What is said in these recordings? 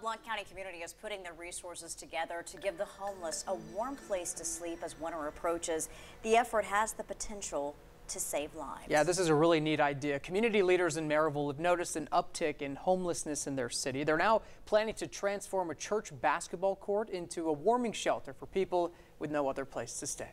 Blount County community is putting their resources together to give the homeless a warm place to sleep as winter approaches. The effort has the potential to save lives. Yeah, this is a really neat idea. Community leaders in Maryville have noticed an uptick in homelessness in their city. They're now planning to transform a church basketball court into a warming shelter for people with no other place to stay.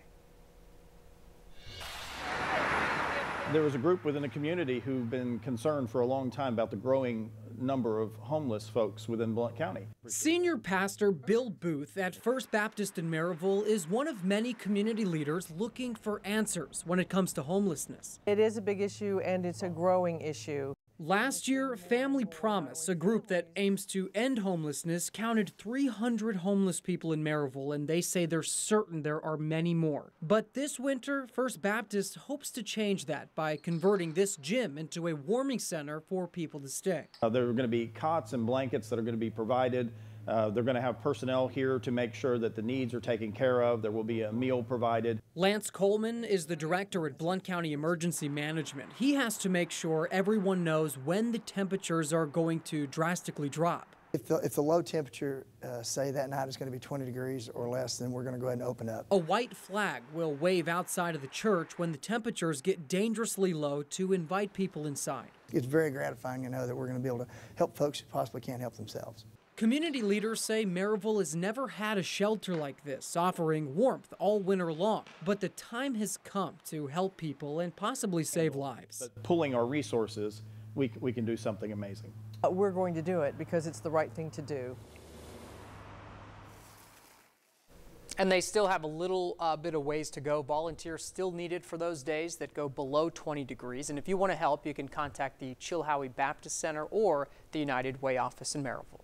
There was a group within the community who've been concerned for a long time about the growing number of homeless folks within Blount County. Senior pastor Bill Booth at First Baptist in Maryville is one of many community leaders looking for answers when it comes to homelessness. It is a big issue and it's a growing issue. Last year, Family Promise, a group that aims to end homelessness, counted 300 homeless people in Maryville, and they say they're certain there are many more. But this winter, First Baptist hopes to change that by converting this gym into a warming center for people to stay. There are going to be cots and blankets that are going to be provided. They're going to have personnel here to make sure that the needs are taken care of. There will be a meal provided. Lance Coleman is the director at Blount County Emergency Management. He has to make sure everyone knows when the temperatures are going to drastically drop. If the low temperature, say that night is going to be 20 degrees or less, then we're going to go ahead and open up. A white flag will wave outside of the church when the temperatures get dangerously low to invite people inside. It's very gratifying to know that we're going to be able to help folks who possibly can't help themselves. Community leaders say Maryville has never had a shelter like this, offering warmth all winter long. But the time has come to help people and possibly save lives. But pulling our resources, we can do something amazing. We're going to do it because it's the right thing to do. And they still have a little bit of ways to go. Volunteers still needed for those days that go below 20 degrees. And if you want to help, you can contact the Chilhowie Baptist Center or the United Way office in Maryville.